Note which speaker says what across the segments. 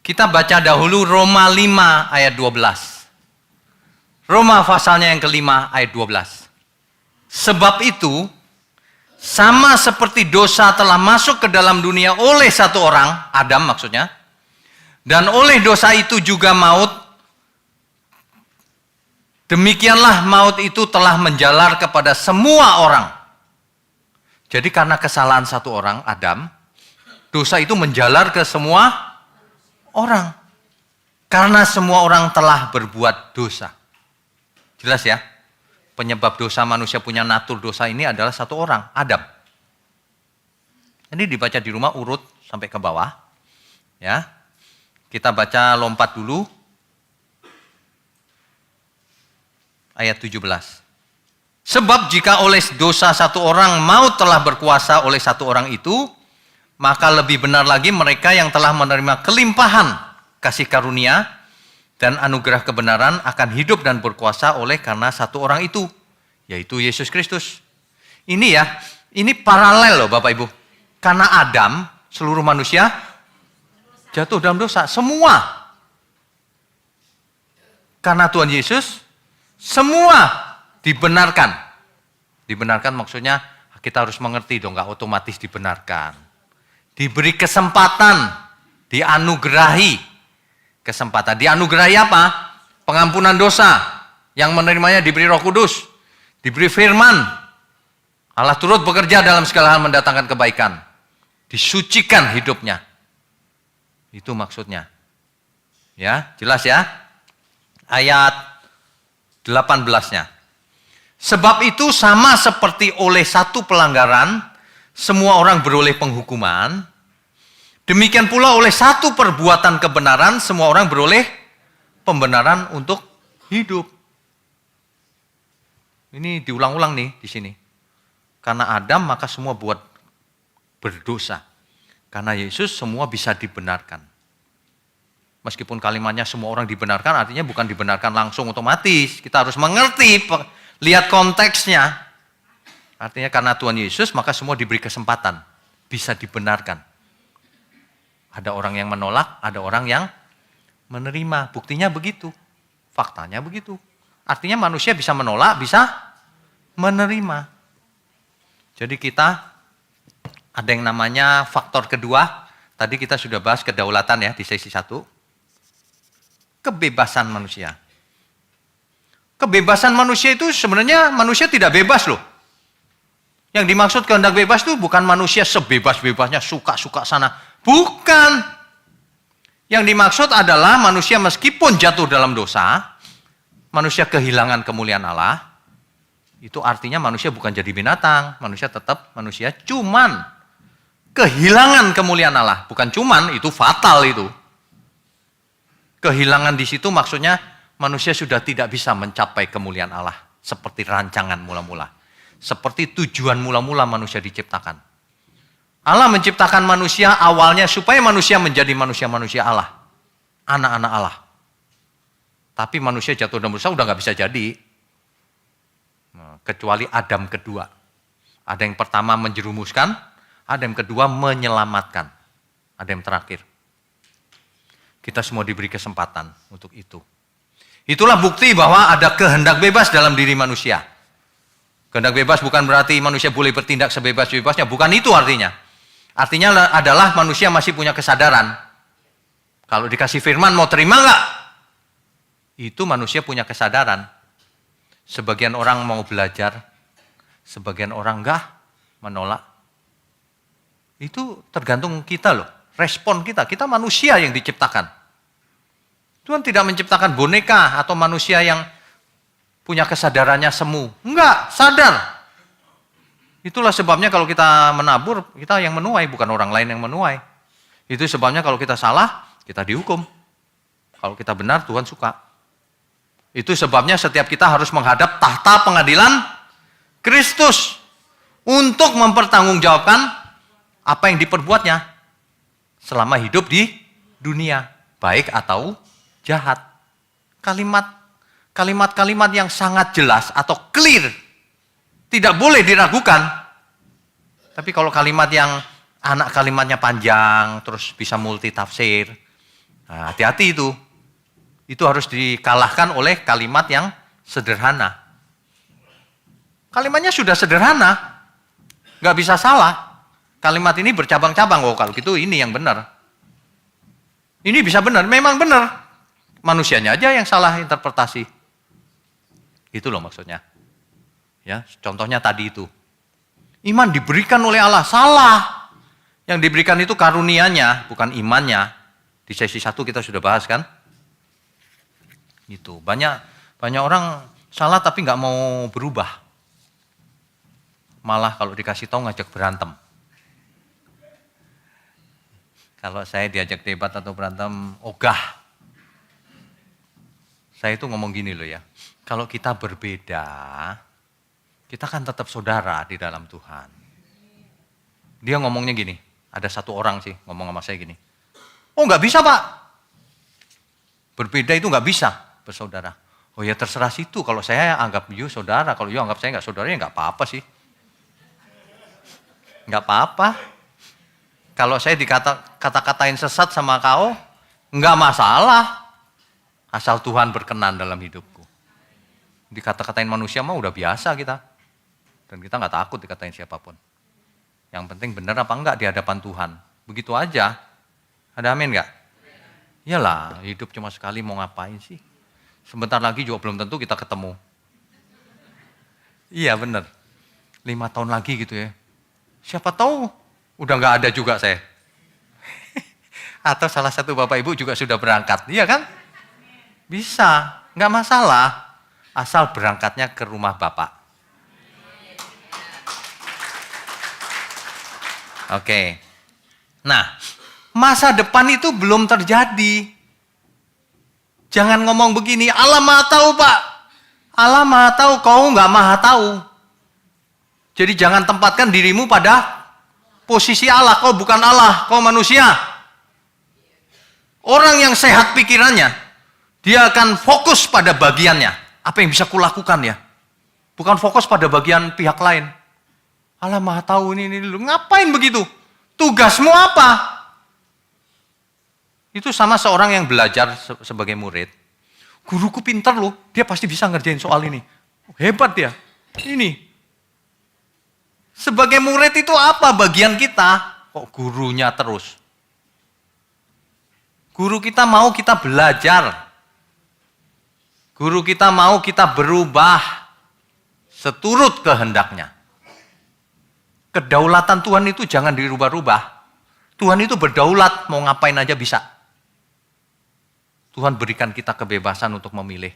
Speaker 1: Kita baca dahulu Roma 5 ayat 12. Roma pasalnya yang kelima ayat 12. Sebab itu, sama seperti dosa telah masuk ke dalam dunia oleh satu orang, Adam maksudnya, dan oleh dosa itu juga maut, demikianlah maut itu telah menjalar kepada semua orang. Jadi karena kesalahan satu orang, Adam, dosa itu menjalar ke semua orang. Karena semua orang telah berbuat dosa. Jelas ya? Penyebab dosa manusia punya natur dosa ini adalah satu orang, Adam. Ini dibaca di rumah urut sampai ke bawah. Ya. Kita baca lompat dulu. Ayat 17. Sebab jika oleh dosa satu orang maut telah berkuasa oleh satu orang itu, maka lebih benar lagi mereka yang telah menerima kelimpahan kasih karunia dan anugerah kebenaran akan hidup dan berkuasa oleh karena satu orang itu, yaitu Yesus Kristus. Ini ya, ini paralel loh Bapak Ibu. Karena Adam, seluruh manusia jatuh dalam dosa. Semua. Karena Tuhan Yesus, semua dibenarkan. Dibenarkan maksudnya kita harus mengerti dong, nggak otomatis dibenarkan. Diberi kesempatan, dianugerahi kesempatan. Dianugerahi apa? Pengampunan dosa. Yang menerimanya diberi Roh Kudus, diberi firman. Allah turut bekerja dalam segala hal mendatangkan kebaikan. Disucikan hidupnya. Itu maksudnya. Ya, jelas ya? Ayat 18-nya. Sebab itu sama seperti oleh satu pelanggaran, semua orang beroleh penghukuman. Demikian pula oleh satu perbuatan kebenaran, semua orang beroleh pembenaran untuk hidup. Ini diulang-ulang nih di sini. Karena Adam maka semua buat berdosa. Karena Yesus semua bisa dibenarkan. Meskipun kalimatnya semua orang dibenarkan, artinya bukan dibenarkan langsung otomatis. Kita harus mengerti, lihat konteksnya. Artinya karena Tuhan Yesus maka semua diberi kesempatan. Bisa dibenarkan. Ada orang yang menolak, ada orang yang menerima. Buktinya begitu. Faktanya begitu. Artinya manusia bisa menolak, bisa menerima. Jadi kita ada yang namanya faktor kedua. Tadi kita sudah bahas kedaulatan ya di sesi 1. Kebebasan manusia. Kebebasan manusia itu sebenarnya manusia tidak bebas loh. Yang dimaksud kehendak bebas itu bukan manusia sebebas-bebasnya suka-suka sana. Bukan. Yang dimaksud adalah manusia meskipun jatuh dalam dosa, manusia kehilangan kemuliaan Allah, itu artinya manusia bukan jadi binatang, manusia tetap manusia, cuman kehilangan kemuliaan Allah. Bukan cuman, itu fatal itu. Kehilangan di situ maksudnya manusia sudah tidak bisa mencapai kemuliaan Allah seperti rancangan mula-mula. Seperti tujuan mula-mula manusia diciptakan. Allah menciptakan manusia awalnya supaya manusia menjadi manusia-manusia Allah. Anak-anak Allah. Tapi manusia jatuh dalam dosa udah nggak bisa jadi. Kecuali Adam kedua. Ada yang pertama menjerumuskan, ada yang kedua menyelamatkan. Ada yang terakhir. Kita semua diberi kesempatan untuk itu. Itulah bukti bahwa ada kehendak bebas dalam diri manusia. Kehendak bebas bukan berarti manusia boleh bertindak sebebas-bebasnya. Bukan itu artinya. Artinya adalah manusia masih punya kesadaran. Kalau dikasih firman mau terima nggak? Itu manusia punya kesadaran. Sebagian orang mau belajar, sebagian orang enggak, menolak. Itu tergantung kita loh, respon kita. Kita manusia yang diciptakan. Tuhan tidak menciptakan boneka atau manusia yang punya kesadarannya semu. Enggak, sadar. Itulah sebabnya kalau kita menabur, kita yang menuai, bukan orang lain yang menuai. Itu sebabnya kalau kita salah, kita dihukum. Kalau kita benar, Tuhan suka. Itu sebabnya setiap kita harus menghadap tahta pengadilan Kristus untuk mempertanggungjawabkan apa yang diperbuatnya selama hidup di dunia, baik atau jahat. Kalimat-kalimat yang sangat jelas atau clear, tidak boleh diragukan. Tapi kalau kalimat yang anak kalimatnya panjang, terus bisa multi tafsir, Nah, hati-hati itu. Itu harus dikalahkan oleh kalimat yang sederhana. Kalimatnya sudah sederhana, nggak bisa salah. Kalimat ini bercabang-cabang, oh kalau gitu ini yang benar. Ini bisa benar, memang benar. Manusianya aja yang salah interpretasi. Itu loh maksudnya. Ya, contohnya tadi itu. Iman diberikan oleh Allah, salah. Yang diberikan itu karunia-Nya, bukan imannya. Di sesi 1 kita sudah bahas kan? Itu banyak orang salah tapi nggak mau berubah. Malah kalau dikasih tahu ngajak berantem. Kalau saya diajak debat atau berantem, ogah. Saya itu ngomong gini loh ya, kalau kita berbeda, kita kan tetap saudara di dalam Tuhan. Dia ngomongnya gini, ada satu orang sih ngomong sama saya gini, oh nggak bisa Pak, berbeda itu nggak bisa bersaudara. Oh ya terserah situ, kalau saya anggap you saudara, kalau you anggap saya nggak saudara ya nggak apa-apa sih. Nggak apa-apa. Kalau saya dikata-katain sesat sama kau, nggak masalah. Asal Tuhan berkenan dalam hidupku. Dikata-katain manusia mah udah biasa kita. Dan kita nggak takut dikatain siapapun. Yang penting benar apa enggak di hadapan Tuhan. Begitu aja. Ada amin nggak? Iyalah, hidup cuma sekali mau ngapain sih? Sebentar lagi juga belum tentu kita ketemu. Iya benar. 5 tahun lagi gitu ya. Siapa tahu udah nggak ada juga saya. Atau salah satu bapak ibu juga sudah berangkat. Iya kan? Bisa, nggak masalah. Asal berangkatnya ke rumah bapak. Oke. Nah, masa depan itu belum terjadi. Jangan ngomong begini, Allah maha tahu Pak. Allah maha tahu, kau nggak maha tahu. Jadi jangan tempatkan dirimu pada posisi Allah. Kau bukan Allah, kau manusia. Orang yang sehat pikirannya, dia akan fokus pada bagiannya. Apa yang bisa kulakukan ya? Bukan fokus pada bagian pihak lain. Allah maha tahu ini. Ngapain begitu? Tugasmu apa? Itu sama seorang yang belajar sebagai murid. Guruku pintar loh, dia pasti bisa ngerjain soal ini. Hebat dia. Ini. Sebagai murid itu apa bagian kita? Kok gurunya terus? Guru kita mau kita belajar. Guru kita mau kita berubah seturut kehendaknya. Kedaulatan Tuhan itu jangan dirubah-rubah. Tuhan itu berdaulat, mau ngapain aja bisa. Tuhan berikan kita kebebasan untuk memilih.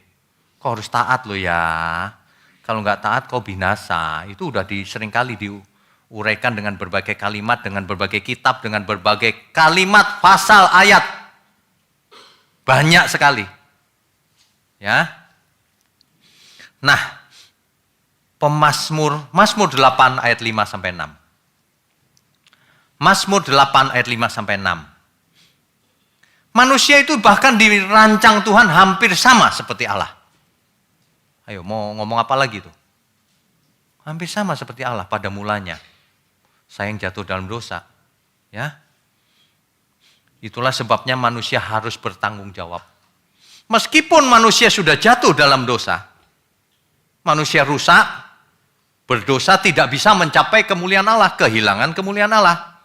Speaker 1: Kau harus taat loh ya. Kalau nggak taat kau binasa. Itu udah seringkali diuraikan dengan berbagai kalimat, dengan berbagai kitab, dengan berbagai kalimat, pasal, ayat. Banyak sekali. Ya. Nah, Mazmur 8 ayat 5 sampai 6. Mazmur 8 ayat 5 sampai 6. Manusia itu bahkan dirancang Tuhan hampir sama seperti Allah. Ayo mau ngomong apa lagi tuh? Hampir sama seperti Allah pada mulanya. Sayang jatuh dalam dosa. Ya. Itulah sebabnya manusia harus bertanggung jawab. Meskipun manusia sudah jatuh dalam dosa, manusia rusak, berdosa tidak bisa mencapai kemuliaan Allah, kehilangan kemuliaan Allah.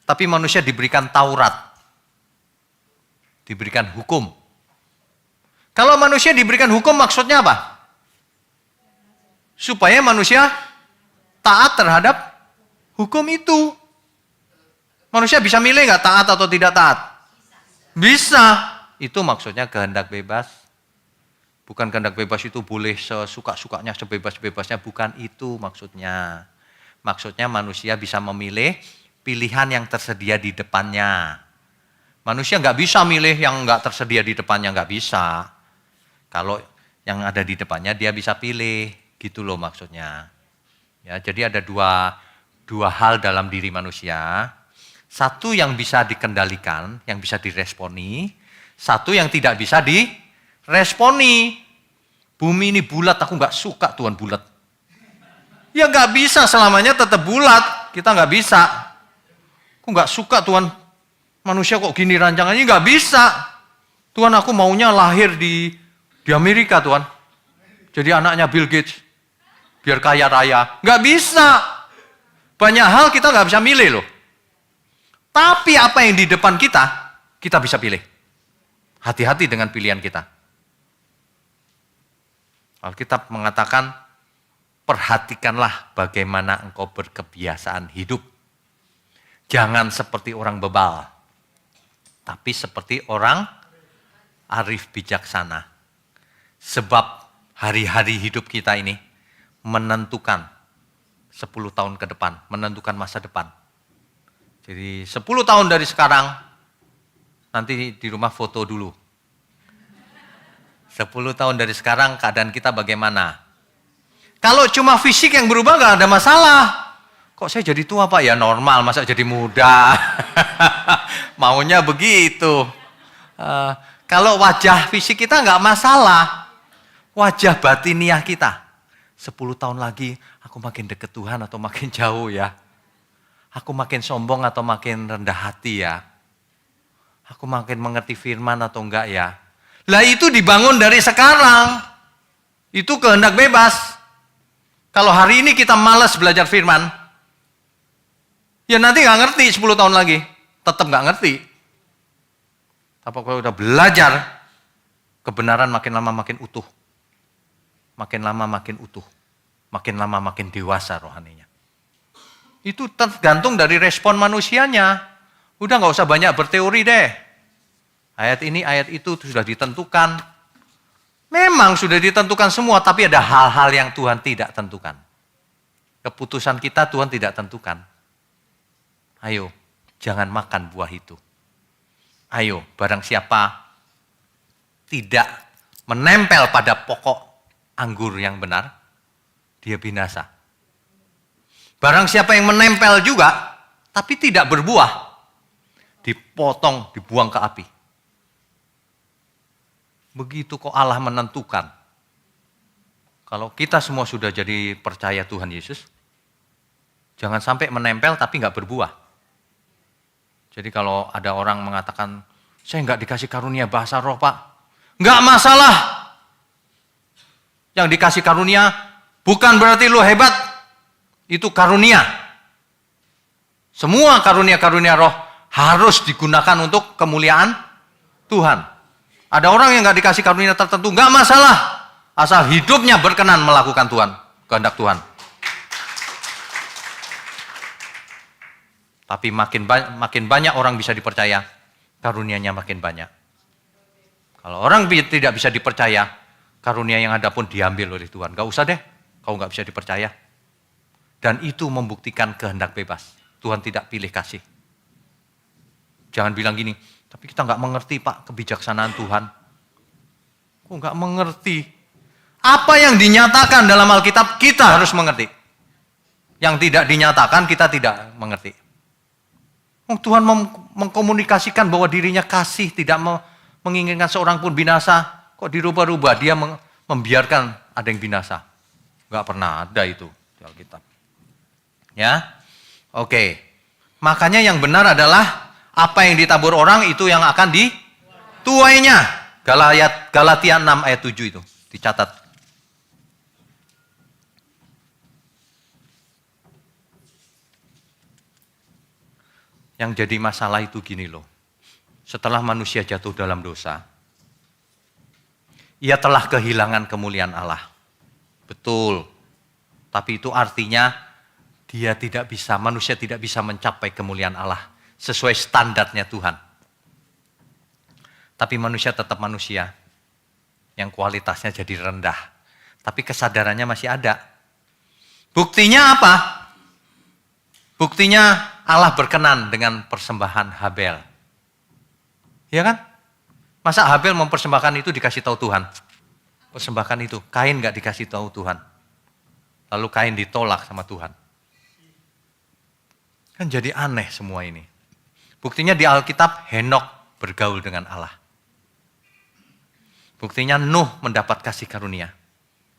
Speaker 1: Tapi manusia diberikan Taurat, diberikan hukum. Kalau manusia diberikan hukum maksudnya apa? Supaya manusia taat terhadap hukum itu. Manusia bisa milih nggak taat atau tidak taat? Bisa. Itu maksudnya kehendak bebas. Bukan kehendak bebas itu boleh sesuka-sukanya, sebebas-bebasnya. Bukan itu maksudnya. Maksudnya manusia bisa memilih pilihan yang tersedia di depannya. Manusia nggak bisa milih yang nggak tersedia di depannya, nggak bisa. Kalau yang ada di depannya dia bisa pilih, gitu loh maksudnya. Ya, jadi ada dua hal dalam diri manusia. Satu yang bisa dikendalikan, yang bisa diresponi. Satu yang tidak bisa diresponi. Bumi ini bulat, aku nggak suka Tuhan bulat. Ya nggak bisa selamanya tetap bulat. Kita nggak bisa. Aku nggak suka Tuhan manusia kok gini rancangannya, nggak bisa. Tuhan, aku maunya lahir di Amerika, Tuhan. Jadi anaknya Bill Gates. Biar kaya raya. Nggak bisa. Banyak hal kita nggak bisa milih loh. Tapi apa yang di depan kita bisa pilih. Hati-hati dengan pilihan kita. Alkitab mengatakan, perhatikanlah bagaimana engkau berkebiasaan hidup. Jangan seperti orang bebal, tapi seperti orang arif bijaksana. Sebab hari-hari hidup kita ini menentukan 10 tahun ke depan, menentukan masa depan. Jadi 10 tahun dari sekarang, nanti di rumah foto dulu. 10 tahun dari sekarang keadaan kita bagaimana? Kalau cuma fisik yang berubah nggak ada masalah. Kok saya jadi tua Pak? Ya normal, masa jadi muda. Maunya begitu. Kalau wajah fisik kita nggak masalah. Wajah batiniah kita. 10 tahun lagi aku makin dekat Tuhan atau makin jauh ya. Aku makin sombong atau makin rendah hati ya. Aku makin mengerti firman atau enggak ya. Lah itu dibangun dari sekarang. Itu kehendak bebas. Kalau hari ini kita malas belajar firman, ya nanti nggak ngerti 10 tahun lagi. Tetap nggak ngerti. Tapi kalau udah belajar, kebenaran makin lama makin utuh. Makin lama makin utuh. Makin lama makin dewasa rohaninya. Itu tergantung dari respon manusianya. Udah nggak usah banyak berteori deh. Ayat ini, ayat itu sudah ditentukan. Memang sudah ditentukan semua, tapi ada hal-hal yang Tuhan tidak tentukan. Keputusan kita Tuhan tidak tentukan. Ayo, jangan makan buah itu. Ayo, barang siapa tidak menempel pada pokok anggur yang benar, dia binasa. Barang siapa yang menempel juga, tapi tidak berbuah, dipotong, dibuang ke api. Begitu kok Allah menentukan. Kalau kita semua sudah jadi percaya Tuhan Yesus, jangan sampai menempel tapi nggak berbuah. Jadi kalau ada orang mengatakan, saya nggak dikasih karunia bahasa roh Pak, nggak masalah. Yang dikasih karunia bukan berarti lu hebat, itu karunia. Semua karunia-karunia roh harus digunakan untuk kemuliaan Tuhan. Ada orang yang nggak dikasih karunia tertentu, nggak masalah. Asal hidupnya berkenan melakukan Tuhan, kehendak Tuhan. Tapi makin banyak orang bisa dipercaya, karunianya makin banyak. Kalau orang tidak bisa dipercaya, karunia yang ada pun diambil oleh Tuhan. Nggak usah deh, kau nggak bisa dipercaya. Dan itu membuktikan kehendak bebas. Tuhan tidak pilih kasih. Jangan bilang gini, tapi kita nggak mengerti Pak kebijaksanaan Tuhan. Kok nggak mengerti? Apa yang dinyatakan dalam Alkitab kita harus mengerti. Yang tidak dinyatakan kita tidak mengerti. Tuhan mengkomunikasikan bahwa dirinya kasih, tidak menginginkan seorang pun binasa. Kok dirubah-rubah, dia membiarkan ada yang binasa. Nggak pernah ada itu di Alkitab. Ya, oke. Makanya yang benar adalah apa yang ditabur orang itu yang akan dituainya. Galatia 6 ayat 7 itu dicatat. Yang jadi masalah itu gini loh. Setelah manusia jatuh dalam dosa, ia telah kehilangan kemuliaan Allah. Betul. Tapi itu artinya manusia tidak bisa mencapai kemuliaan Allah sesuai standarnya Tuhan. Tapi manusia tetap manusia yang kualitasnya jadi rendah. Tapi kesadarannya masih ada. Buktinya apa? Buktinya Allah berkenan dengan persembahan Habel. Ya kan? Masa Habel mempersembahkan itu dikasih tahu Tuhan? Persembahkan itu. Kain gak dikasih tahu Tuhan. Lalu Kain ditolak sama Tuhan. Kan jadi aneh semua ini. Buktinya di Alkitab Henok bergaul dengan Allah. Buktinya Nuh mendapat kasih karunia.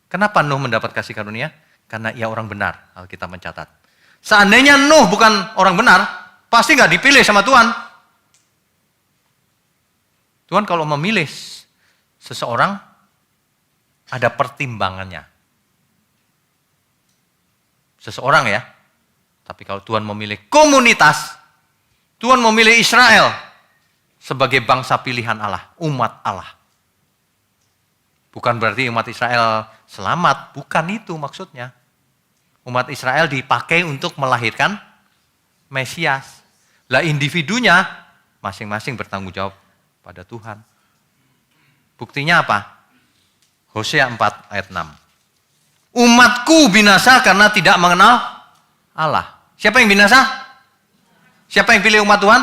Speaker 1: Kenapa Nuh mendapat kasih karunia? Karena ia orang benar, Alkitab mencatat. Seandainya Nuh bukan orang benar, pasti nggak dipilih sama Tuhan. Tuhan kalau memilih seseorang, ada pertimbangannya. Seseorang ya. Tapi kalau Tuhan memilih komunitas, Tuhan memilih Israel sebagai bangsa pilihan Allah, umat Allah. Bukan berarti umat Israel selamat, bukan itu maksudnya. Umat Israel dipakai untuk melahirkan Mesias. Lah individunya masing-masing bertanggung jawab pada Tuhan. Buktinya apa? Hosea 4 ayat 6. Umatku binasa karena tidak mengenal Allah. Siapa yang binasa? Siapa yang pilih umat Tuhan?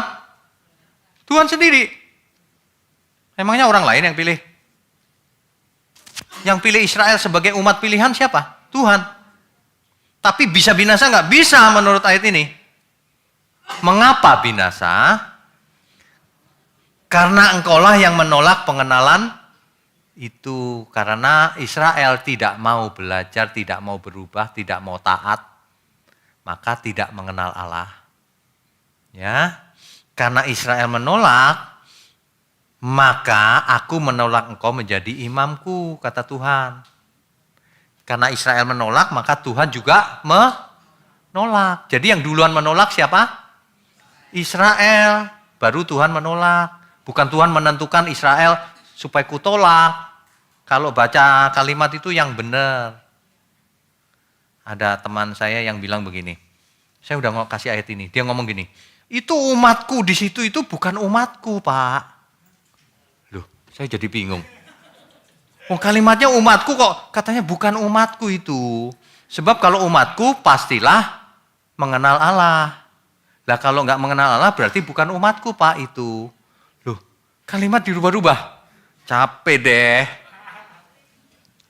Speaker 1: Tuhan sendiri. Emangnya orang lain yang pilih? Yang pilih Israel sebagai umat pilihan siapa? Tuhan. Tapi bisa binasa nggak? Bisa menurut ayat ini. Mengapa binasa? Karena engkaulah yang menolak pengenalan itu. Karena Israel tidak mau belajar, tidak mau berubah, tidak mau taat. Maka tidak mengenal Allah. Ya, karena Israel menolak, maka aku menolak engkau menjadi imamku, kata Tuhan. Karena Israel menolak, maka Tuhan juga menolak. Jadi yang duluan menolak siapa? Israel. Baru Tuhan menolak. Bukan Tuhan menentukan Israel supaya kutolak. Kalau baca kalimat itu yang benar. Ada teman saya yang bilang begini. Saya udah kasih ayat ini. Dia ngomong gini. Itu umatku di situ itu bukan umatku, Pak. Loh, saya jadi bingung. Oh, kalimatnya umatku kok katanya bukan umatku itu. Sebab kalau umatku pastilah mengenal Allah. Lah kalau nggak mengenal Allah berarti bukan umatku Pak itu. Loh, kalimat dirubah-rubah. Capek deh.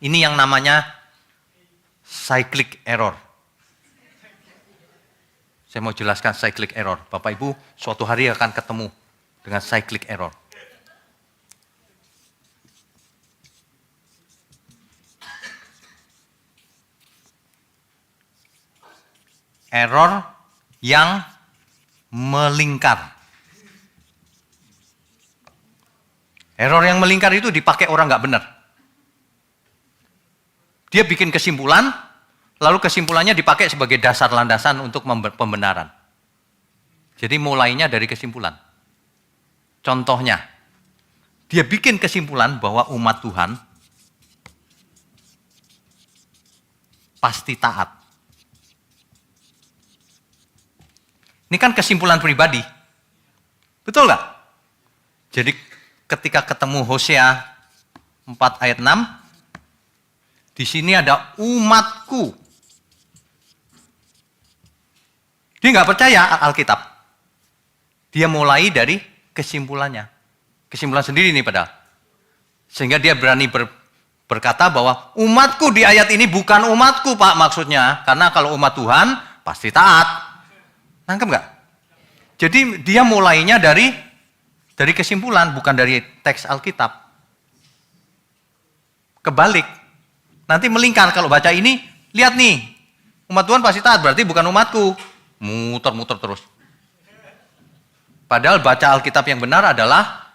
Speaker 1: Ini yang namanya cyclic error. Saya mau jelaskan cyclic error. Bapak Ibu suatu hari akan ketemu dengan cyclic error. Error yang melingkar. Error yang melingkar itu dipakai orang nggak benar. Dia bikin kesimpulan, lalu kesimpulannya dipakai sebagai dasar landasan untuk pembenaran. Jadi mulainya dari kesimpulan. Contohnya, dia bikin kesimpulan bahwa umat Tuhan pasti taat. Ini kan kesimpulan pribadi. Betul nggak? Jadi ketika ketemu Hosea 4 ayat 6, di sini ada umatku. Dia nggak percaya Alkitab. Dia mulai dari kesimpulannya. Kesimpulan sendiri nih padahal. Sehingga dia berani berkata bahwa umatku di ayat ini bukan umatku Pak maksudnya. Karena kalau umat Tuhan pasti taat. Nangkep nggak? Jadi dia mulainya dari kesimpulan, bukan dari teks Alkitab. Kebalik. Nanti melingkar kalau baca ini, lihat nih. Umat Tuhan pasti taat, berarti bukan umatku. Muter-muter terus. Padahal baca Alkitab yang benar adalah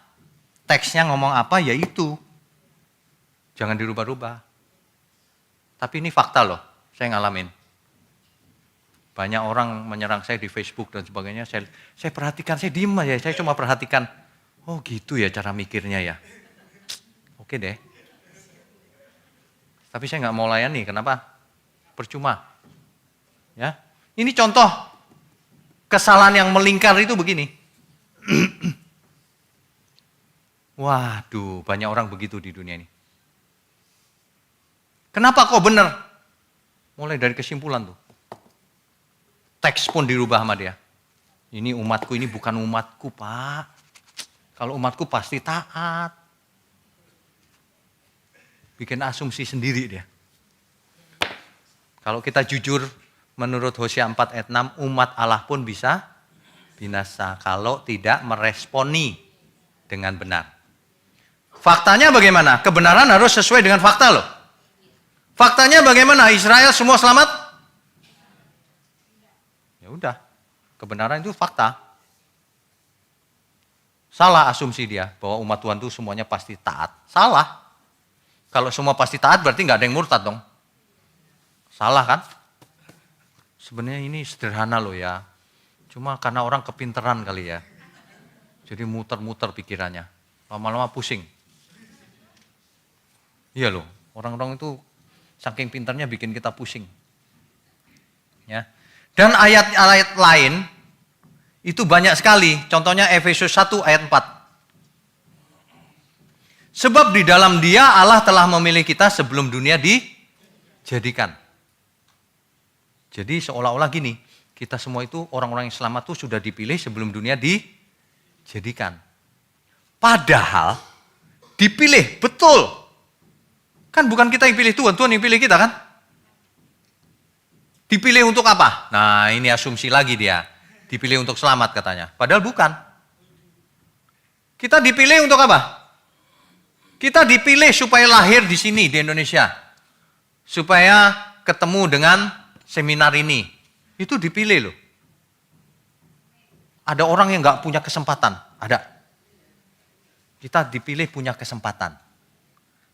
Speaker 1: teksnya ngomong apa, ya itu. Jangan dirubah-rubah. Tapi ini fakta loh, saya ngalamin. Banyak orang menyerang saya di Facebook dan sebagainya. Saya perhatikan, saya diem aja. Saya cuma perhatikan. Oh gitu ya cara mikirnya ya. Oke deh. Tapi saya nggak mau layani. Kenapa? Percuma. Ya. Ini contoh kesalahan yang melingkar itu begini. Waduh, banyak orang begitu di dunia ini. Kenapa kok benar? Mulai dari kesimpulan tuh. Teks pun dirubah sama dia. Ini umatku, ini bukan umatku Pak. Kalau umatku pasti taat. Bikin asumsi sendiri dia. Kalau kita jujur menurut Hosea 4 ayat 6, umat Allah pun bisa binasa kalau tidak meresponi dengan benar. Faktanya bagaimana? Kebenaran harus sesuai dengan fakta loh. Faktanya bagaimana? Israel semua selamat? Ya udah, kebenaran itu fakta. Salah asumsi dia bahwa umat Tuhan itu semuanya pasti taat. Salah. Kalau semua pasti taat berarti nggak ada yang murtad dong. Salah kan? Sebenarnya ini sederhana loh ya. Cuma karena orang kepinteran kali ya. Jadi muter-muter pikirannya. Lama-lama pusing. Iya loh, orang-orang itu saking pintarnya bikin kita pusing. Ya. Dan ayat-ayat lain itu banyak sekali. Contohnya Efesus 1 ayat 4. Sebab di dalam Dia Allah telah memilih kita sebelum dunia dijadikan. Jadi seolah-olah gini, kita semua itu orang-orang yang selamat itu sudah dipilih sebelum dunia dijadikan. Padahal dipilih, betul. Kan bukan kita yang pilih Tuhan, Tuhan yang pilih kita kan? Dipilih untuk apa? Nah ini asumsi lagi dia. Dipilih untuk selamat katanya. Padahal bukan. Kita dipilih untuk apa? Kita dipilih supaya lahir di sini, di Indonesia. Supaya ketemu dengan seminar ini. Itu dipilih loh. Ada orang yang gak punya kesempatan. Ada. Kita dipilih punya kesempatan.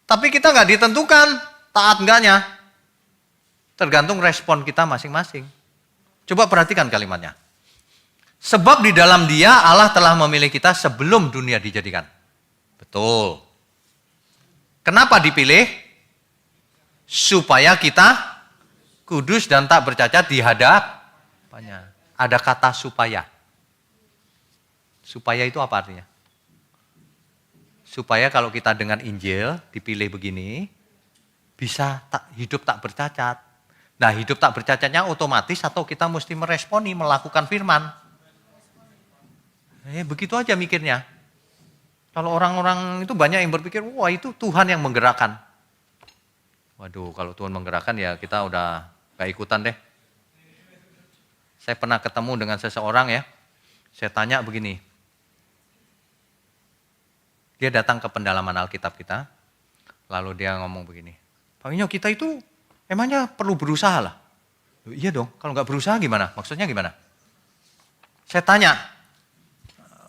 Speaker 1: Tapi kita gak ditentukan taat enggaknya. Tergantung respon kita masing-masing. Coba perhatikan kalimatnya. Sebab di dalam Dia Allah telah memilih kita sebelum dunia dijadikan. Betul. Kenapa dipilih? Supaya kita kudus dan tak bercacat di hadapannya. Ada kata supaya. Supaya itu apa artinya? Supaya kalau kita dengan Injil dipilih begini, bisa hidup tak bercacat. Nah hidup tak bercacatnya otomatis atau kita mesti meresponi, melakukan firman. Begitu aja mikirnya. Kalau orang-orang itu banyak yang berpikir, wah itu Tuhan yang menggerakkan. Waduh, kalau Tuhan menggerakkan ya kita udah gak ikutan deh. Saya pernah ketemu dengan seseorang ya, saya tanya begini. Dia datang ke pendalaman Alkitab kita, lalu dia ngomong begini. Pak Minyo, kita itu emangnya perlu berusaha lah? Iya dong, kalau gak berusaha gimana? Maksudnya gimana? Saya tanya,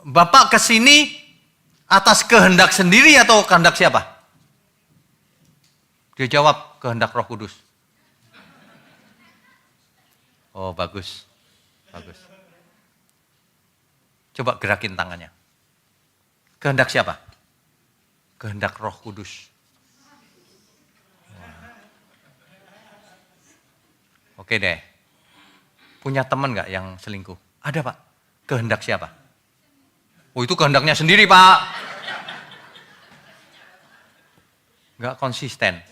Speaker 1: Bapak kesini atas kehendak sendiri atau kehendak siapa? Dia jawab, kehendak Roh Kudus. Oh bagus, bagus. Coba gerakin tangannya. Kehendak siapa? Kehendak Roh Kudus. Oke deh. Punya teman gak yang selingkuh? Ada Pak. Kehendak siapa? Oh itu kehendaknya sendiri Pak. Gak konsisten.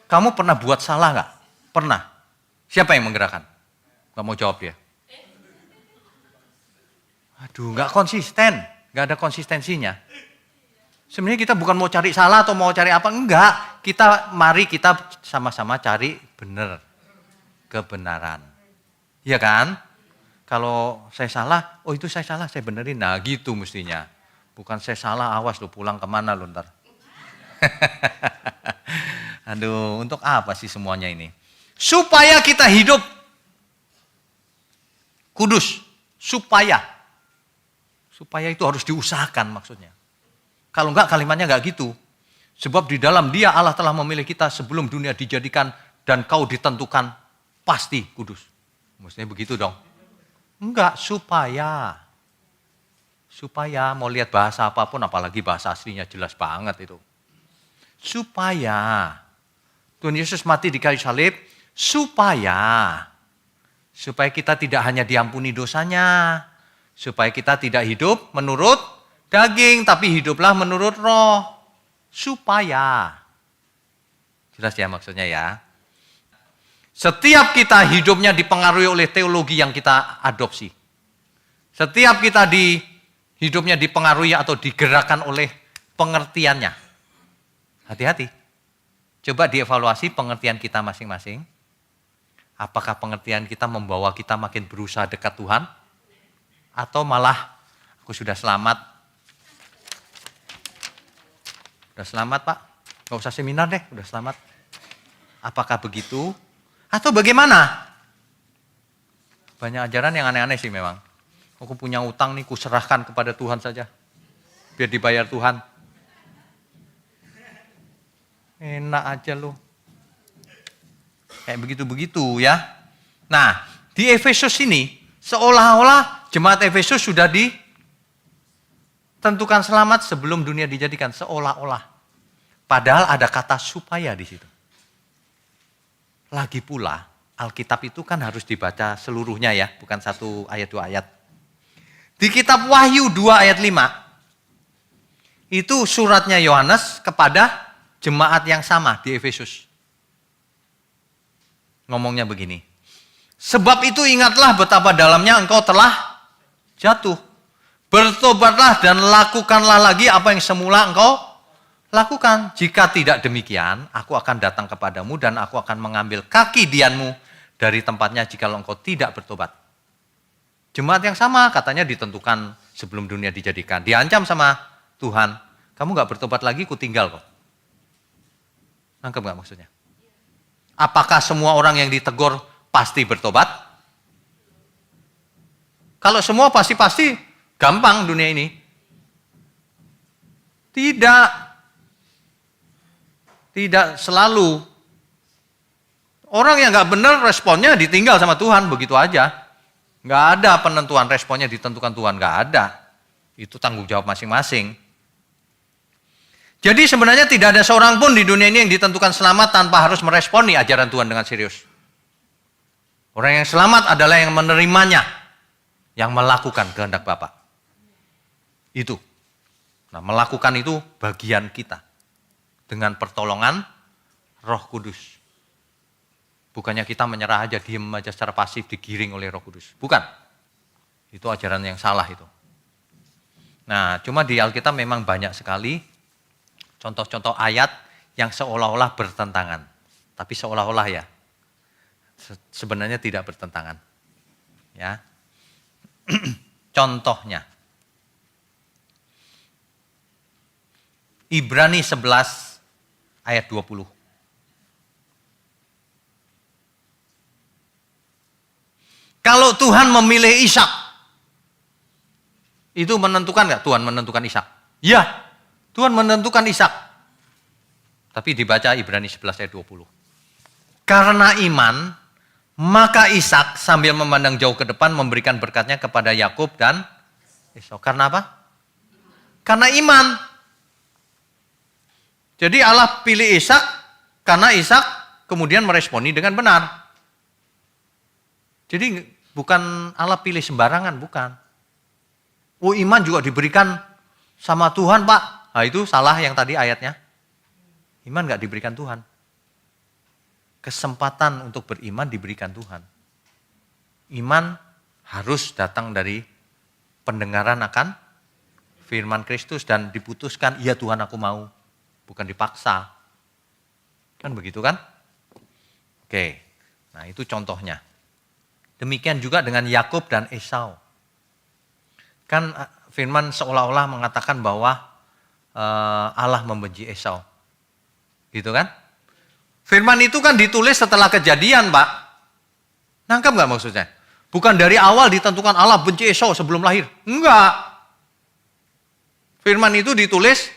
Speaker 1: Kamu pernah buat salah gak? Pernah. Siapa yang menggerakkan? Gak mau jawab dia. Aduh gak konsisten. Gak ada konsistensinya. Sebenarnya kita bukan mau cari salah atau mau cari apa. Enggak. Mari kita sama-sama cari benar. Kebenaran. Iya kan? Kalau saya salah, oh itu saya salah, saya benerin. Nah gitu mestinya. Bukan saya salah, awas lu pulang kemana lu ntar. Aduh, untuk apa sih semuanya ini? Supaya kita hidup kudus. Supaya itu harus diusahakan maksudnya. Kalau enggak kalimatnya enggak gitu. Sebab di dalam Dia Allah telah memilih kita sebelum dunia dijadikan dan kau ditentukan pasti kudus. Maksudnya begitu dong. Enggak, supaya mau lihat bahasa apapun apalagi bahasa aslinya jelas banget itu. Supaya Tuhan Yesus mati di kayu salib supaya kita tidak hanya diampuni dosanya, supaya kita tidak hidup menurut daging tapi hiduplah menurut roh. Supaya. Jelas ya maksudnya ya. Setiap kita hidupnya dipengaruhi oleh teologi yang kita adopsi. Setiap kita hidupnya dipengaruhi atau digerakkan oleh pengertiannya. Hati-hati. Coba dievaluasi pengertian kita masing-masing. Apakah pengertian kita membawa kita makin berusaha dekat Tuhan? Atau malah aku sudah selamat. Udah selamat Pak, gak usah seminar deh, udah selamat. Apakah begitu? Atau bagaimana? Banyak ajaran yang aneh-aneh sih memang. Aku punya utang nih, kuserahkan kepada Tuhan saja. biar dibayar Tuhan. Enak aja lu. Kayak begitu-begitu ya. Nah, di Efesus ini seolah-olah jemaat Efesus sudah ditentukan selamat sebelum dunia dijadikan, seolah-olah. Padahal ada kata supaya di situ. Lagi pula, Alkitab itu kan harus dibaca seluruhnya ya, bukan satu ayat dua ayat. Di kitab Wahyu 2 ayat 5, itu suratnya Yohanes kepada jemaat yang sama di Efesus. Ngomongnya begini, sebab itu ingatlah betapa dalamnya engkau telah jatuh. Bertobatlah dan lakukanlah lagi apa yang semula engkau lakukan. Jika tidak demikian, aku akan datang kepadamu dan aku akan mengambil kaki dianmu dari tempatnya jikalau engkau tidak bertobat. Jemaat yang sama katanya ditentukan sebelum dunia dijadikan. Diancam sama Tuhan, kamu gak bertobat lagi, ku tinggal kok. Nangkep gak maksudnya? Apakah semua orang yang ditegur pasti bertobat? Kalau semua pasti gampang dunia ini. Tidak selalu. Orang yang gak benar responnya ditinggal sama Tuhan, begitu aja. Gak ada penentuan responnya ditentukan Tuhan, gak ada. Itu tanggung jawab masing-masing. Jadi sebenarnya tidak ada seorang pun di dunia ini yang ditentukan selamat tanpa harus meresponi ajaran Tuhan dengan serius. Orang yang selamat adalah yang menerimanya, yang melakukan kehendak Bapa. Itu. Nah, melakukan itu bagian kita. Dengan pertolongan Roh Kudus. Bukannya kita menyerah aja, diem aja secara pasif, digiring oleh Roh Kudus. Bukan. Itu ajaran yang salah itu. Nah, cuma di Alkitab memang banyak sekali contoh-contoh ayat yang seolah-olah bertentangan. Tapi seolah-olah ya. Sebenarnya tidak bertentangan. Ya. Contohnya. Ibrani 11 ayat 20. Kalau Tuhan memilih Ishak, itu menentukan nggak Tuhan menentukan Ishak? Ya. Tuhan menentukan Ishak. Tapi dibaca Ibrani 11 ayat 20. Karena iman, maka Ishak sambil memandang jauh ke depan memberikan berkatnya kepada Yakub dan Esau. Karena apa? Karena iman. Jadi Allah pilih Ishak karena Ishak kemudian meresponi dengan benar. Jadi bukan Allah pilih sembarangan, bukan. Oh, iman juga diberikan sama Tuhan, Pak. Nah, itu salah yang tadi ayatnya. Iman gak diberikan Tuhan. Kesempatan untuk beriman diberikan Tuhan. Iman harus datang dari pendengaran akan firman Kristus dan diputuskan, iya Tuhan aku mau. Bukan dipaksa. Kan begitu kan? Oke, nah itu contohnya. Demikian juga dengan Yakub dan Esau. Kan firman seolah-olah mengatakan bahwa Allah membenci Esau. Gitu kan? Firman itu kan ditulis setelah kejadian, Pak. Nangkap nggak maksudnya? Bukan dari awal ditentukan Allah benci Esau sebelum lahir. Enggak. Firman itu ditulis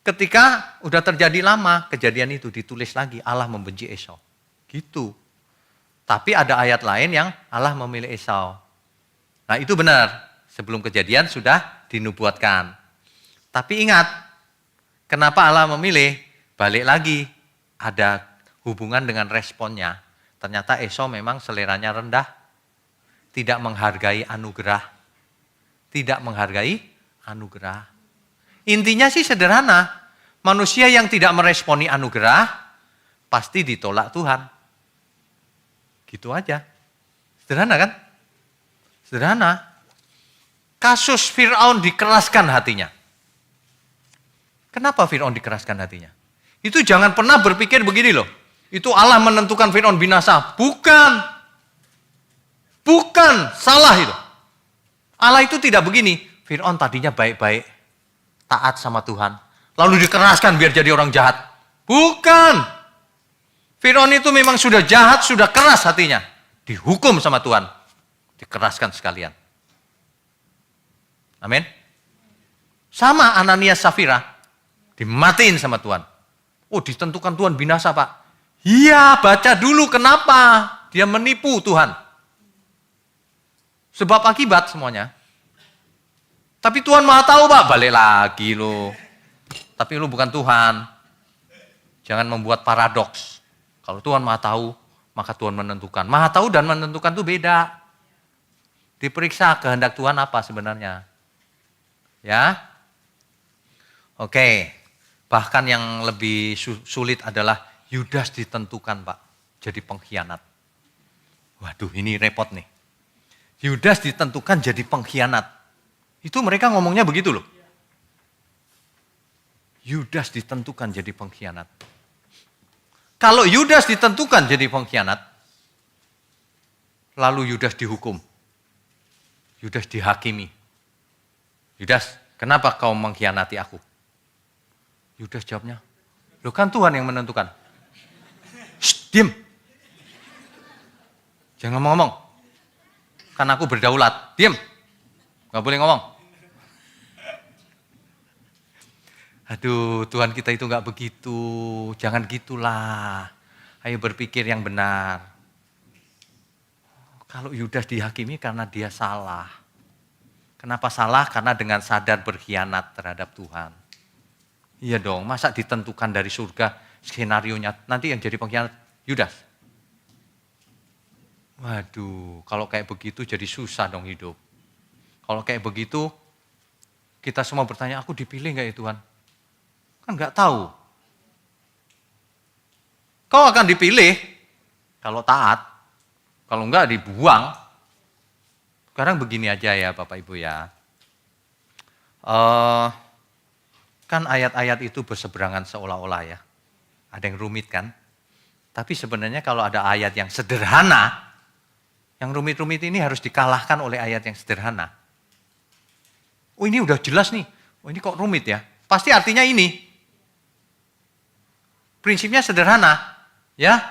Speaker 1: ketika udah terjadi lama, kejadian itu ditulis lagi, Allah membenci Esau. Gitu. Tapi ada ayat lain yang Allah memilih Esau. Nah itu benar, sebelum kejadian sudah dinubuatkan. Tapi ingat, kenapa Allah memilih? Balik lagi, ada hubungan dengan responnya. Ternyata Esau memang seleranya rendah, tidak menghargai anugerah. Tidak menghargai anugerah. Intinya sih sederhana, manusia yang tidak meresponi anugerah, pasti ditolak Tuhan. Gitu aja. Sederhana kan? Sederhana. Kasus Fir'aun dikeraskan hatinya. Kenapa Fir'aun dikeraskan hatinya? Itu jangan pernah berpikir begini loh. Itu Allah menentukan Fir'aun binasa. Bukan. Bukan. Salah itu. Allah itu tidak begini. Fir'aun tadinya baik-baik. Taat sama Tuhan. Lalu dikeraskan biar jadi orang jahat. Bukan. Fir'aun itu memang sudah jahat, sudah keras hatinya. Dihukum sama Tuhan. Dikeraskan sekalian. Amin. Sama Ananias Safira, dimatiin sama Tuhan. Oh, ditentukan Tuhan binasa, Pak. Iya, baca dulu kenapa dia menipu Tuhan. Sebab akibat semuanya. Tapi Tuhan Maha tahu, Pak. Balik lagi lo. Tapi lu bukan Tuhan. Jangan membuat paradoks. Kalau Tuhan Maha tahu, maka Tuhan menentukan. Maha tahu dan menentukan itu beda. Diperiksa kehendak Tuhan apa sebenarnya. Ya. Oke. Bahkan yang lebih sulit adalah Yudas ditentukan, Pak. Jadi pengkhianat. Waduh, ini repot nih. Yudas ditentukan jadi pengkhianat. Itu mereka ngomongnya begitu loh. Yudas ditentukan jadi pengkhianat. Kalau Yudas ditentukan jadi pengkhianat, lalu Yudas dihukum. Yudas dihakimi. Yudas, kenapa kau mengkhianati aku? Yudas jawabnya, loh kan Tuhan yang menentukan. Shh, diam. Jangan ngomong. Kan aku berdaulat. Diam. Gak boleh ngomong. Aduh, Tuhan kita itu gak begitu. Jangan gitulah. Ayo berpikir yang benar. Kalau Yudas dihakimi karena dia salah. Kenapa salah? Karena dengan sadar berkhianat terhadap Tuhan. Iya dong, masa ditentukan dari surga skenarionya nanti yang jadi pengkhianat Yudas. Waduh, kalau kayak begitu jadi susah dong hidup. Kalau kayak begitu, kita semua bertanya, aku dipilih gak ya Tuhan? Kan gak tahu. Kau akan dipilih kalau taat, kalau enggak dibuang. Sekarang begini aja ya Bapak Ibu ya. Kan ayat-ayat itu berseberangan seolah-olah ya. Ada yang rumit kan? Tapi sebenarnya kalau ada ayat yang sederhana, yang rumit-rumit ini harus dikalahkan oleh ayat yang sederhana. Oh ini udah jelas nih, oh ini kok rumit ya? Pasti artinya ini. Prinsipnya sederhana, ya.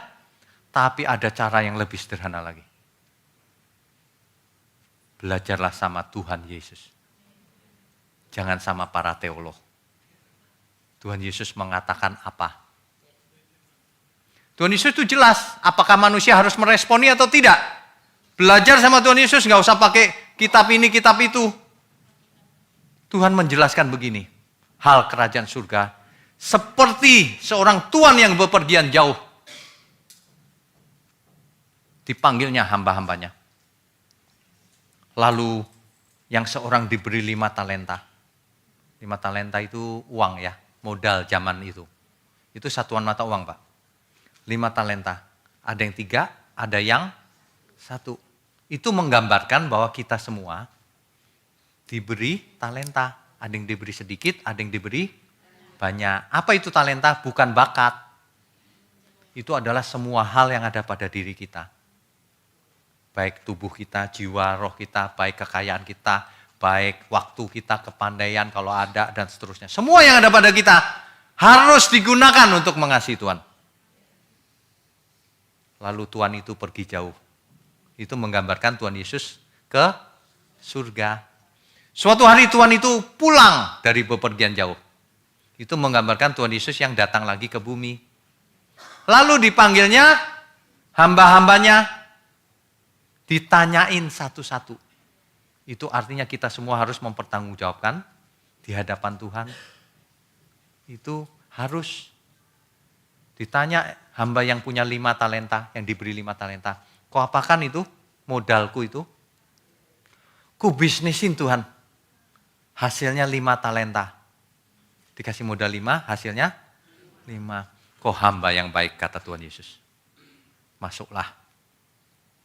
Speaker 1: Tapi ada cara yang lebih sederhana lagi. Belajarlah sama Tuhan Yesus. Jangan sama para teolog. Tuhan Yesus mengatakan apa? Tuhan Yesus itu jelas, apakah manusia harus meresponi atau tidak. Belajar sama Tuhan Yesus, nggak usah pakai kitab ini, kitab itu. Tuhan menjelaskan begini, hal kerajaan surga seperti seorang tuan yang bepergian jauh. Dipanggilnya hamba-hambanya. Lalu yang seorang diberi 5 talenta. 5 talenta itu uang ya, modal zaman itu. Itu satuan mata uang Pak. 5 talenta. Ada yang 3, ada yang 1. Itu menggambarkan bahwa kita semua diberi talenta. Ada yang diberi sedikit, ada yang diberi banyak. Apa itu talenta? Bukan bakat. Itu adalah semua hal yang ada pada diri kita. Baik tubuh kita, jiwa, roh kita, baik kekayaan kita, baik waktu kita, kepandaian kalau ada, dan seterusnya. Semua yang ada pada kita harus digunakan untuk mengasihi Tuhan. Lalu Tuhan itu pergi jauh. Itu menggambarkan Tuhan Yesus ke surga. Suatu hari Tuhan itu pulang dari bepergian jauh. Itu menggambarkan Tuhan Yesus yang datang lagi ke bumi. Lalu dipanggilnya hamba-hambanya, ditanyain satu-satu. Itu artinya kita semua harus mempertanggungjawabkan di hadapan Tuhan. Itu harus ditanya hamba yang punya 5 talenta, yang diberi 5 talenta. Kau apakan itu? Modalku itu? Ku bisnisin Tuhan. Hasilnya 5 talenta. Dikasih modal 5, hasilnya 5. Kau hamba yang baik, kata Tuhan Yesus. Masuklah.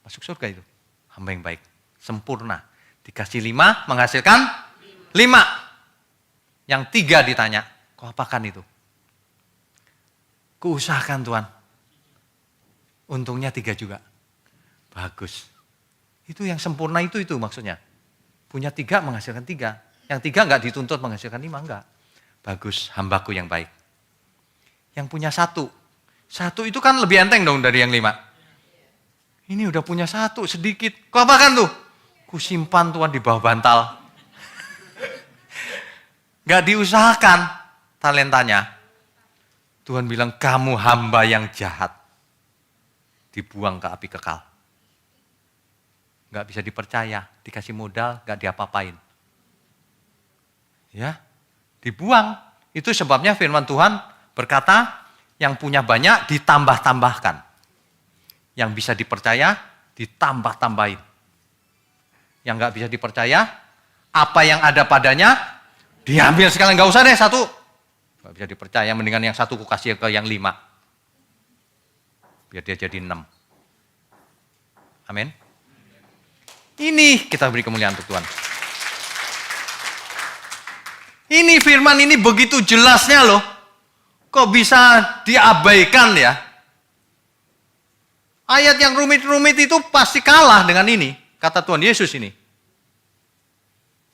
Speaker 1: Masuk surga itu. Hamba yang baik. Sempurna. Dikasih 5, menghasilkan 5. Yang 3 ditanya, kau apakan itu? Kuusahakan Tuhan. Untungnya 3 juga. Bagus. Itu yang sempurna itu maksudnya. Punya 3 menghasilkan 3. Yang 3 enggak dituntut menghasilkan 5, enggak. Bagus, hambaku yang baik. Yang punya 1. 1 itu kan lebih enteng dong dari yang 5. Ini udah punya 1 sedikit. Kau apakan tuh? Ku simpan Tuhan di bawah bantal. Gak diusahakan talentanya. Tuhan bilang, kamu hamba yang jahat. Dibuang ke api kekal. Gak bisa dipercaya, dikasih modal, gak diapa-apain. Ya, dibuang. Itu sebabnya firman Tuhan berkata, yang punya banyak ditambah-tambahkan. Yang bisa dipercaya, ditambah-tambahin. Yang gak bisa dipercaya, apa yang ada padanya, diambil sekalian. Gak usah deh satu. Gak bisa dipercaya, mendingan yang satu ku kasih ke yang 5. Biar dia jadi 6. Amin. Ini kita beri kemuliaan untuk Tuhan. Ini firman ini begitu jelasnya loh. Kok bisa diabaikan ya? Ayat yang rumit-rumit itu pasti kalah dengan ini. Kata Tuhan Yesus ini.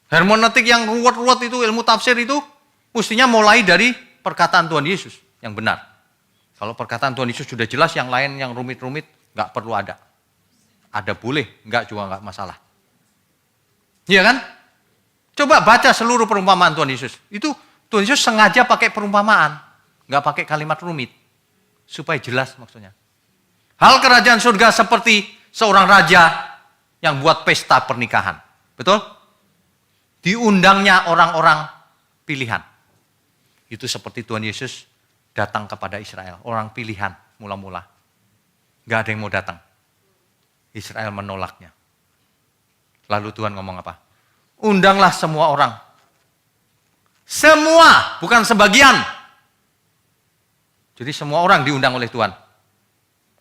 Speaker 1: Hermeneutik yang ruwet-ruwet itu, ilmu tafsir itu, mestinya mulai dari perkataan Tuhan Yesus yang benar. Kalau perkataan Tuhan Yesus sudah jelas, yang lain yang rumit-rumit nggak perlu ada. Ada boleh, nggak juga nggak masalah. Iya kan? Coba baca seluruh perumpamaan Tuhan Yesus. Itu Tuhan Yesus sengaja pakai perumpamaan. Nggak pakai kalimat rumit. Supaya jelas maksudnya. Hal kerajaan surga seperti seorang raja yang buat pesta pernikahan. Betul? Diundangnya orang-orang pilihan. Itu seperti Tuhan Yesus datang kepada Israel. Orang pilihan mula-mula. Nggak ada yang mau datang. Israel menolaknya. Lalu Tuhan ngomong apa? Undanglah semua orang. Semua, bukan sebagian. Jadi semua orang diundang oleh Tuhan.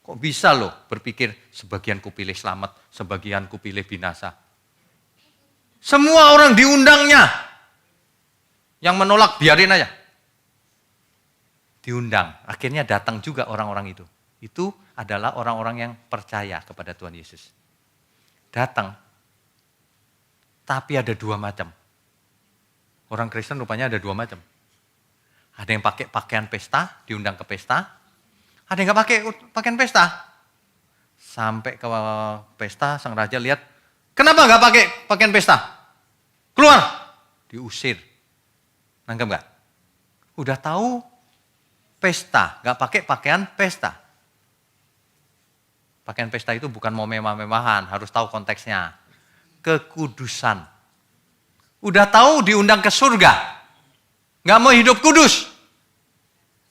Speaker 1: Kok bisa loh berpikir sebagian kupilih selamat, sebagian kupilih binasa. Semua orang diundangnya. Yang menolak biarin aja. Diundang. Akhirnya datang juga orang-orang itu. Itu adalah orang-orang yang percaya kepada Tuhan Yesus. Datang. Tapi ada 2 macam. Orang Kristen rupanya ada 2 macam. Ada yang pakai pakaian pesta, diundang ke pesta. Ada yang gak pakai pakaian pesta. Sampai ke pesta, sang raja lihat, kenapa gak pakai pakaian pesta? Keluar! Diusir. Nangkep gak? Udah tahu pesta, gak pakai pakaian pesta. Pakaian pesta itu bukan mau mewah-mewahan, harus tahu konteksnya. Kekudusan. Udah tahu diundang ke surga. Gak mau hidup kudus.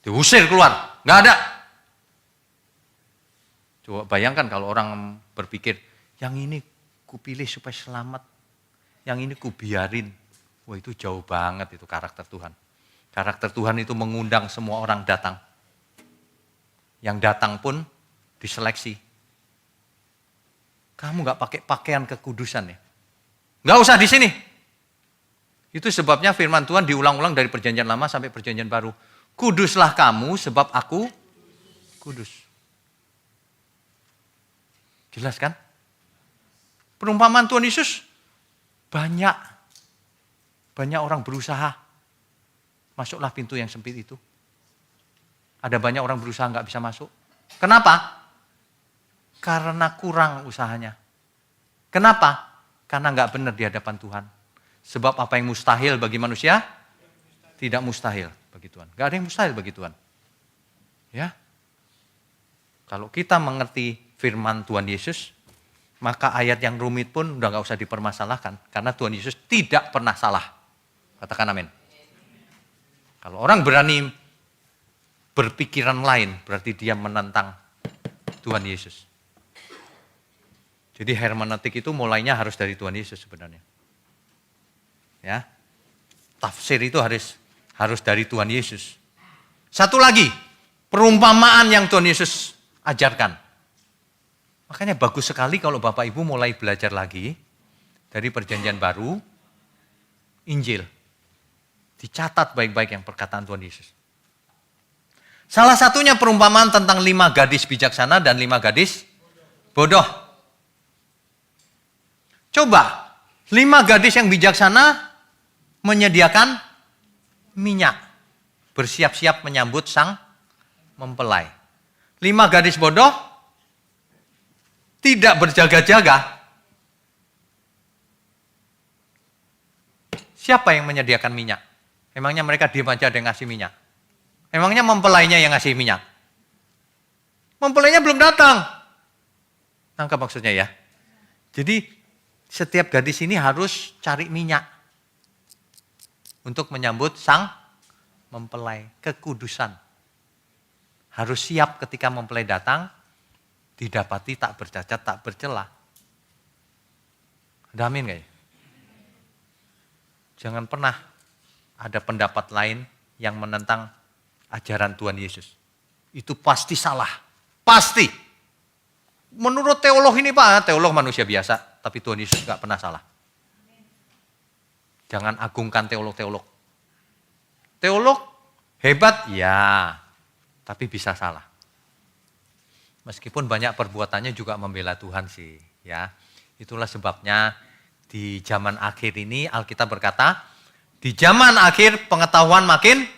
Speaker 1: Diusir keluar. Gak ada. Coba bayangkan kalau orang berpikir, yang ini kupilih supaya selamat. Yang ini kubiarin. Wah itu jauh banget itu karakter Tuhan. Karakter Tuhan itu mengundang semua orang datang. Yang datang pun diseleksi. Kamu gak pakai pakaian kekudusan ya? Gak usah di sini. Itu sebabnya firman Tuhan diulang-ulang dari perjanjian lama sampai perjanjian baru. Kuduslah kamu sebab aku kudus. Jelas kan? Perumpamaan Tuhan Yesus banyak orang berusaha. Masuklah pintu yang sempit itu. Ada banyak orang berusaha gak bisa masuk. Kenapa? Karena kurang usahanya. Kenapa? Karena nggak benar di hadapan Tuhan. Sebab apa yang mustahil bagi manusia, tidak mustahil bagi Tuhan. Nggak ada yang mustahil bagi Tuhan. Ya, kalau kita mengerti firman Tuhan Yesus, maka ayat yang rumit pun udah nggak usah dipermasalahkan. Karena Tuhan Yesus tidak pernah salah. Katakan amin. Kalau orang berani berpikiran lain, berarti dia menentang Tuhan Yesus. Jadi hermeneutik itu mulainya harus dari Tuhan Yesus sebenarnya. Ya. Tafsir itu harus dari Tuhan Yesus. Satu lagi, perumpamaan yang Tuhan Yesus ajarkan. Makanya bagus sekali kalau Bapak Ibu mulai belajar lagi dari perjanjian baru, Injil. Dicatat baik-baik yang perkataan Tuhan Yesus. Salah satunya perumpamaan tentang 5 gadis bijaksana dan 5 gadis bodoh. Coba, 5 gadis yang bijaksana menyediakan minyak. Bersiap-siap menyambut sang mempelai. 5 gadis bodoh tidak berjaga-jaga. Siapa yang menyediakan minyak? Emangnya mereka diam aja ada yang ngasih minyak? Emangnya mempelainya yang ngasih minyak? Mempelainya belum datang. Nangkap maksudnya ya? Jadi setiap gadis ini harus cari minyak untuk menyambut sang mempelai, kekudusan. Harus siap ketika mempelai datang, didapati tak bercacat, tak bercela. Ada amin gak ya? Jangan pernah ada pendapat lain yang menentang ajaran Tuhan Yesus. Itu pasti salah. Pasti. Menurut teolog ini Pak, teolog manusia biasa. Tapi Tuhan Yesus gak pernah salah. Jangan agungkan teolog-teolog. Teolog hebat, ya. Tapi bisa salah. Meskipun banyak perbuatannya juga membela Tuhan sih. Ya, itulah sebabnya di zaman akhir ini Alkitab berkata, di zaman akhir pengetahuan makin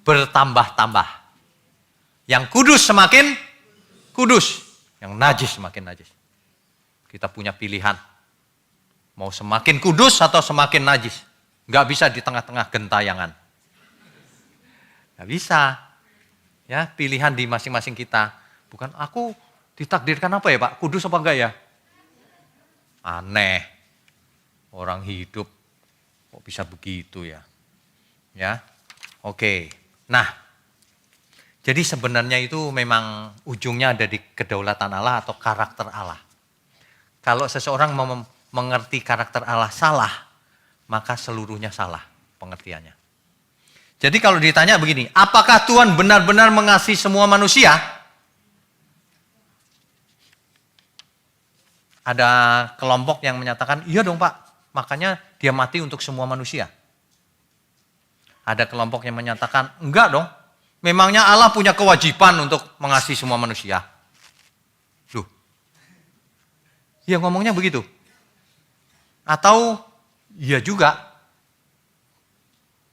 Speaker 1: bertambah-tambah. Yang kudus semakin kudus, yang najis semakin najis. Kita punya pilihan, mau semakin kudus atau semakin najis. Nggak bisa di tengah-tengah gentayangan. Nggak bisa. Ya, pilihan di masing-masing kita. Bukan aku ditakdirkan apa ya Pak, kudus apa enggak ya? Aneh. Orang hidup kok bisa begitu ya? Ya, oke. Nah, jadi sebenarnya itu memang ujungnya ada di kedaulatan Allah atau karakter Allah. Kalau seseorang mengerti karakter Allah salah, maka seluruhnya salah pengertiannya. Jadi kalau ditanya begini, apakah Tuhan benar-benar mengasihi semua manusia? Ada kelompok yang menyatakan, iya dong Pak, makanya dia mati untuk semua manusia. Ada kelompok yang menyatakan, enggak dong, memangnya Allah punya kewajiban untuk mengasihi semua manusia. Loh, ya ngomongnya begitu. Atau, iya juga,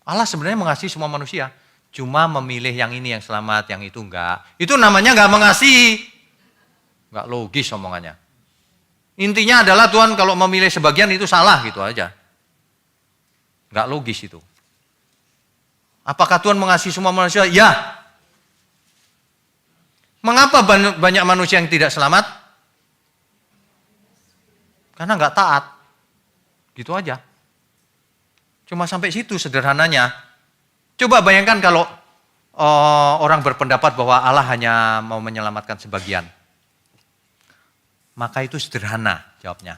Speaker 1: Allah sebenarnya mengasihi semua manusia, cuma memilih yang ini yang selamat, yang itu enggak. Itu namanya enggak mengasihi. Enggak logis omongannya. Intinya adalah Tuhan kalau memilih sebagian itu salah gitu aja. Enggak logis itu. Apakah Tuhan mengasihi semua manusia? Ya. Mengapa banyak manusia yang tidak selamat? Karena enggak taat. Gitu aja. Cuma sampai situ sederhananya. Coba bayangkan kalau orang berpendapat bahwa Allah hanya mau menyelamatkan sebagian. Maka itu sederhana jawabnya.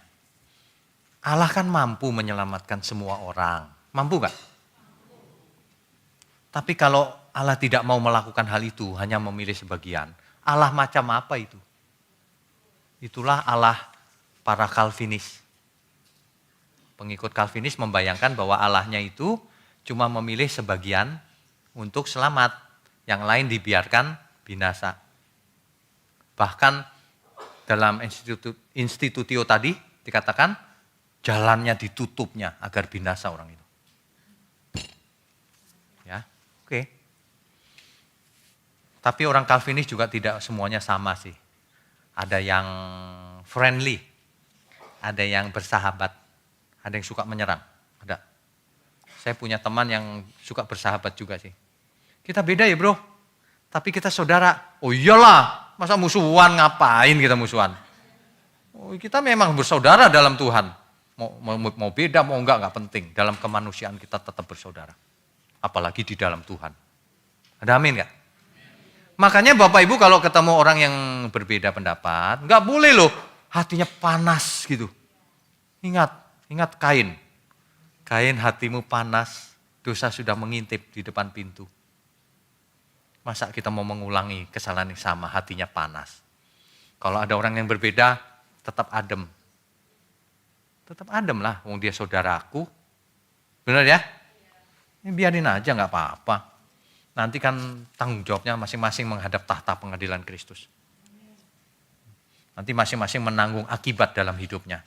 Speaker 1: Allah kan mampu menyelamatkan semua orang. Mampu gak? Tapi kalau Allah tidak mau melakukan hal itu, hanya memilih sebagian. Allah macam apa itu? Itulah Allah para Calvinis. Pengikut Calvinis membayangkan bahwa Allahnya itu cuma memilih sebagian untuk selamat. Yang lain dibiarkan binasa. Bahkan dalam institutio tadi dikatakan jalannya ditutupnya agar binasa orang itu. Ya, oke. Tapi orang Calvinis juga tidak semuanya sama sih. Ada yang friendly, ada yang bersahabat, ada yang suka menyerang. Ada. Saya punya teman yang suka bersahabat juga sih. Kita beda ya bro, tapi kita saudara. Oh iyalah. Masa musuhan, ngapain kita musuhan? Oh, kita memang bersaudara dalam Tuhan. Mau beda, mau enggak penting. Dalam kemanusiaan kita tetap bersaudara. Apalagi di dalam Tuhan. Ada amin enggak? Makanya Bapak Ibu kalau ketemu orang yang berbeda pendapat, enggak boleh loh hatinya panas gitu. Ingat Kain. Kain hatimu panas, dosa sudah mengintip di depan pintu. Masa kita mau mengulangi kesalahan yang sama, hatinya panas. Kalau ada orang yang berbeda, tetap adem. Tetap adem lah, wong dia saudaraku. Benar ya? Ini biarin aja gak apa-apa. Nanti kan tanggung jawabnya masing-masing menghadap tahta pengadilan Kristus. Nanti masing-masing menanggung akibat dalam hidupnya.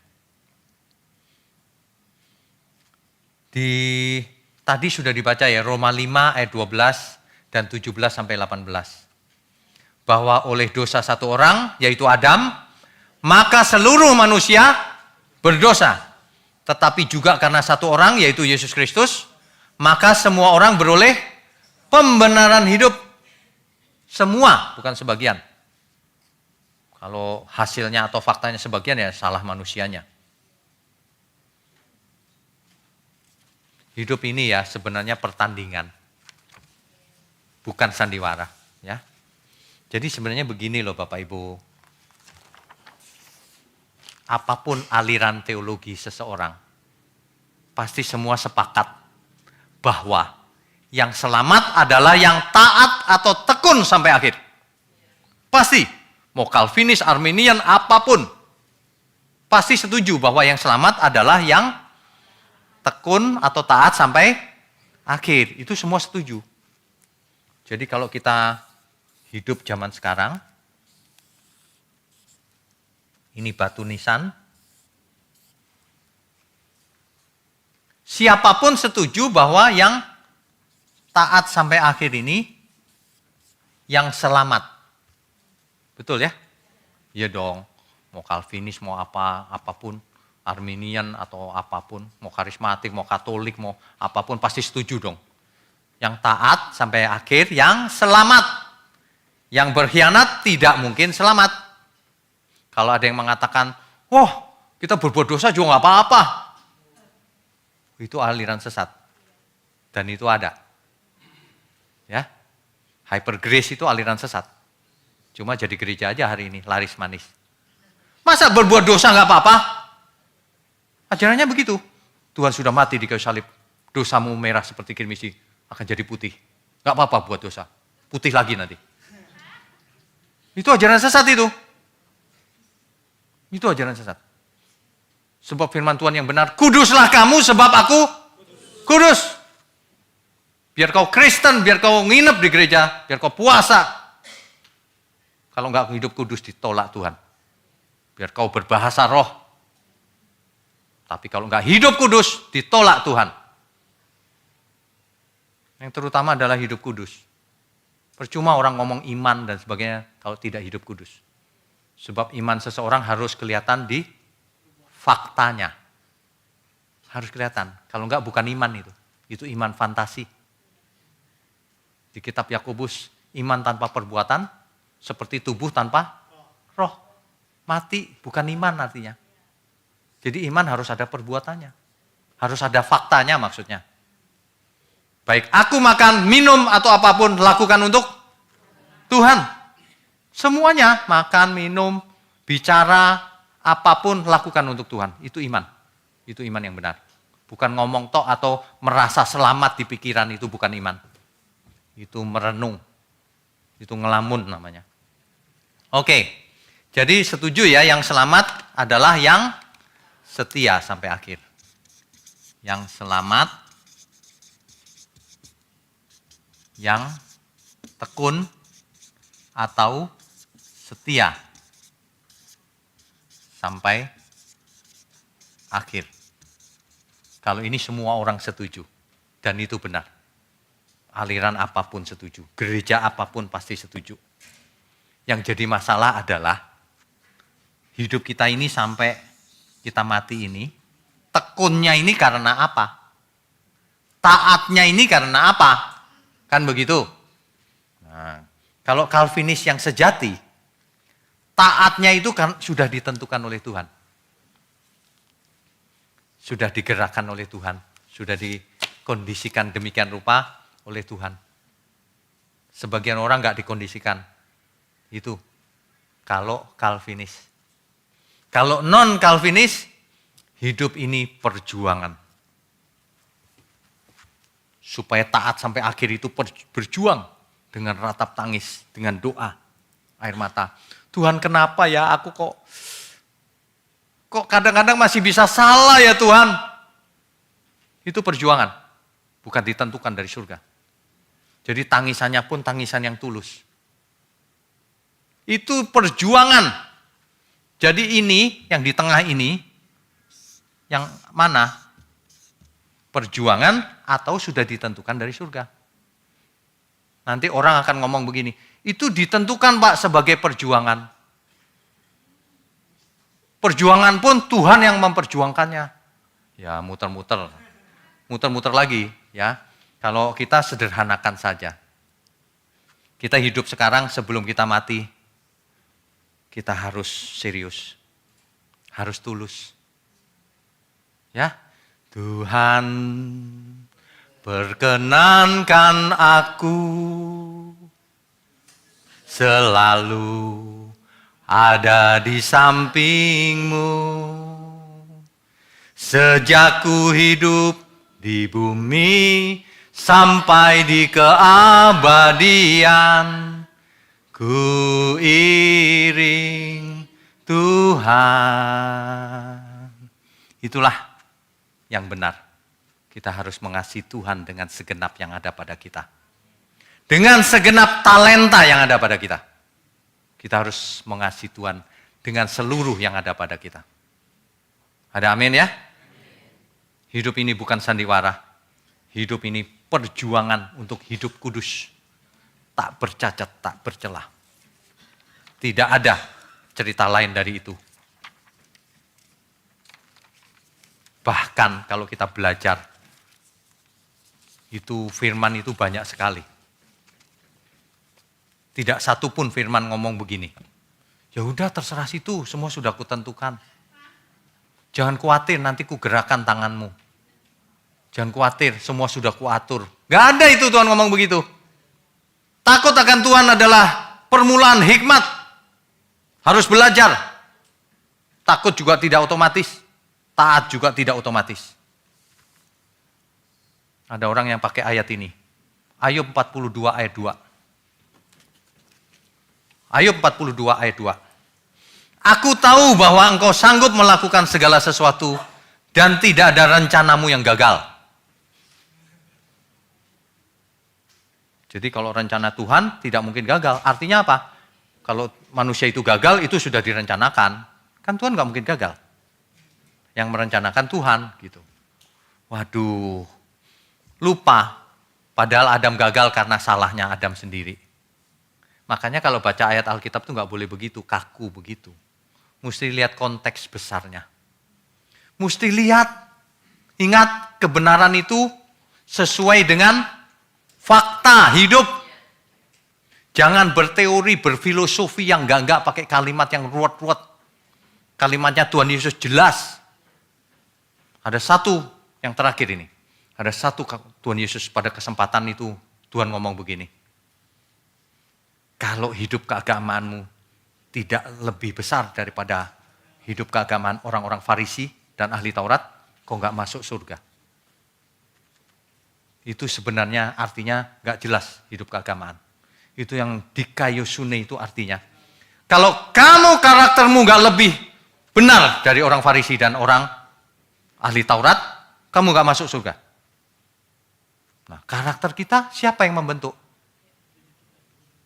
Speaker 1: Tadi sudah dibaca ya, Roma 5 ayat 12 dan 17 sampai 18. Bahwa oleh dosa satu orang, yaitu Adam, maka seluruh manusia berdosa. Tetapi juga karena satu orang, yaitu Yesus Kristus, maka semua orang beroleh pembenaran hidup. Semua, bukan sebagian. Kalau hasilnya atau faktanya sebagian ya salah manusianya. Hidup ini ya sebenarnya pertandingan. Bukan sandiwara, ya. Jadi sebenarnya begini loh Bapak Ibu. Apapun aliran teologi seseorang, pasti semua sepakat bahwa yang selamat adalah yang taat atau tekun sampai akhir. Pasti, mau Calvinis, Arminian, apapun, pasti setuju bahwa yang selamat adalah yang tekun atau taat sampai akhir. Itu semua setuju. Jadi kalau kita hidup zaman sekarang, ini batu nisan. Siapapun setuju bahwa yang taat sampai akhir ini yang selamat. Betul ya? Iya dong. Mau Calvinis, mau apapun, Arminian atau apapun, mau karismatik, mau Katolik, mau apapun pasti setuju dong. Yang taat sampai akhir yang selamat. Yang berkhianat tidak mungkin selamat. Kalau ada yang mengatakan, wah kita berbuat dosa juga nggak apa-apa. Itu aliran sesat. Dan itu ada. Ya, hyper grace itu aliran sesat. Cuma jadi gereja aja hari ini, laris manis. Masa berbuat dosa nggak apa-apa? Ajarannya begitu. Tuhan sudah mati di kayu salib. Dosamu merah seperti kirmisi, akan jadi putih. Nggak apa-apa buat dosa. Putih lagi nanti. Itu ajaran sesat itu. Itu ajaran sesat. Sebab firman Tuhan yang benar, kuduslah kamu sebab aku kudus. Biar kau Kristen, biar kau nginep di gereja, biar kau puasa. Kalau enggak hidup kudus ditolak Tuhan. Biar kau berbahasa roh. Tapi kalau enggak hidup kudus ditolak Tuhan. Yang terutama adalah hidup kudus. Percuma orang ngomong iman dan sebagainya kalau tidak hidup kudus. Sebab iman seseorang harus kelihatan di faktanya. Harus kelihatan. Kalau enggak bukan iman itu. Itu iman fantasi. Di kitab Yakobus, iman tanpa perbuatan seperti tubuh tanpa roh. Mati bukan iman artinya. Jadi iman harus ada perbuatannya. Harus ada faktanya maksudnya. Baik aku makan, minum atau apapun lakukan untuk Tuhan. Semuanya, makan, minum, bicara, apapun lakukan untuk Tuhan. Itu iman. Itu iman yang benar. Bukan ngomong tok atau merasa selamat di pikiran, itu bukan iman. Itu merenung. Itu ngelamun namanya. Oke, jadi setuju ya yang selamat adalah yang setia sampai akhir. Yang selamat, yang tekun atau setia sampai akhir. Kalau ini semua orang setuju dan itu benar. Aliran apapun setuju, gereja apapun pasti setuju. Yang jadi masalah adalah hidup kita ini sampai kita mati ini, tekunnya ini karena apa? Taatnya ini karena apa? Kan begitu. Nah, kalau Calvinis yang sejati, taatnya itu kan sudah ditentukan oleh Tuhan. Sudah digerakkan oleh Tuhan. Sudah dikondisikan demikian rupa oleh Tuhan. Sebagian orang nggak dikondisikan. Itu kalau Calvinis. Kalau non-Calvinis, hidup ini perjuangan. Supaya taat sampai akhir itu berjuang. Dengan ratap tangis, dengan doa, air mata. Tuhan kenapa ya aku kok kadang-kadang masih bisa salah ya Tuhan. Itu perjuangan, bukan ditentukan dari surga. Jadi tangisannya pun tangisan yang tulus. Itu perjuangan. Jadi ini, yang di tengah ini, yang mana? Perjuangan atau sudah ditentukan dari surga. Nanti orang akan ngomong begini, itu ditentukan Pak sebagai perjuangan. Perjuangan pun Tuhan yang memperjuangkannya. Ya muter-muter lagi ya. Kalau kita sederhanakan saja. Kita hidup sekarang sebelum kita mati, kita harus serius. Harus tulus. Ya, Tuhan perkenankan aku selalu ada di sampingmu. Sejak ku hidup di bumi sampai di keabadian, ku iring Tuhan. Itulah yang benar. Kita harus mengasihi Tuhan dengan segenap yang ada pada kita. Dengan segenap talenta yang ada pada kita. Kita harus mengasihi Tuhan dengan seluruh yang ada pada kita. Ada amin ya? Hidup ini bukan sandiwara. Hidup ini perjuangan untuk hidup kudus. Tak bercacat, tak bercelah. Tidak ada cerita lain dari itu. Bahkan kalau kita belajar, itu firman itu banyak sekali. Tidak satu pun firman ngomong begini. Ya udah terserah situ, semua sudah kutentukan. Jangan khawatir, nanti ku gerakan tanganmu. Jangan khawatir, semua sudah kuatur. Gak ada itu Tuhan ngomong begitu. Takut akan Tuhan adalah permulaan hikmat. Harus belajar. Takut juga tidak otomatis. Taat juga tidak otomatis. Ada orang yang pakai ayat ini. Ayub 42 ayat 2. Ayub 42 ayat 2. Aku tahu bahwa engkau sanggup melakukan segala sesuatu dan tidak ada rencanamu yang gagal. Jadi kalau rencana Tuhan tidak mungkin gagal. Artinya apa? Kalau manusia itu gagal, itu sudah direncanakan. Kan Tuhan nggak mungkin gagal. Yang merencanakan Tuhan gitu. Waduh, lupa. Padahal Adam gagal karena salahnya Adam sendiri. Makanya kalau baca ayat Alkitab itu nggak boleh begitu, kaku begitu. Mesti lihat konteks besarnya. Mesti lihat, ingat kebenaran itu sesuai dengan fakta hidup. Jangan berteori, berfilosofi yang enggak pakai kalimat yang ruwet-ruwet. Kalimatnya Tuhan Yesus jelas. Ada satu yang terakhir ini. Ada satu Tuhan Yesus pada kesempatan itu Tuhan ngomong begini. Kalau hidup keagamaanmu tidak lebih besar daripada hidup keagamaan orang-orang Farisi dan ahli Taurat, kau enggak masuk surga. Itu sebenarnya artinya enggak jelas hidup keagamaan. Itu yang dikayosune itu artinya. Kalau kamu karaktermu enggak lebih benar dari orang Farisi dan orang ahli Taurat, kamu enggak masuk surga. Nah, karakter kita siapa yang membentuk?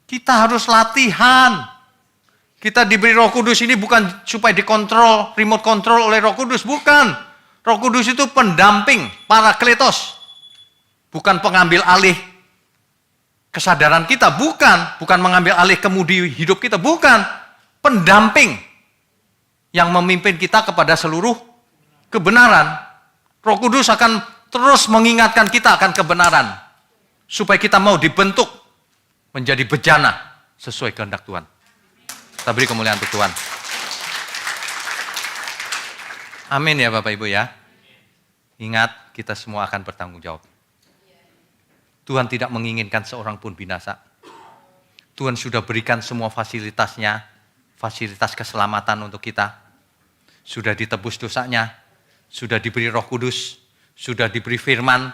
Speaker 1: Kita harus latihan. Kita diberi Roh Kudus ini bukan supaya dikontrol, remote control oleh Roh Kudus, bukan. Roh Kudus itu pendamping, parakletos. Bukan pengambil alih kesadaran kita, bukan mengambil alih kemudi hidup kita, bukan. Pendamping yang memimpin kita kepada seluruh kebenaran. Roh Kudus akan terus mengingatkan kita akan kebenaran. Supaya kita mau dibentuk menjadi bejana sesuai kehendak Tuhan. Kita beri kemuliaan untuk Tuhan. Amin ya Bapak Ibu ya. Ingat, kita semua akan bertanggung jawab. Tuhan tidak menginginkan seorang pun binasa. Tuhan sudah berikan semua fasilitasnya, fasilitas keselamatan untuk kita. Sudah ditebus dosanya, sudah diberi Roh Kudus, sudah diberi firman,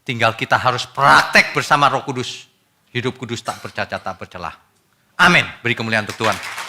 Speaker 1: tinggal kita harus praktek bersama Roh Kudus. Hidup kudus tak bercacat, tak bercelah. Amin. Beri kemuliaan untuk Tuhan.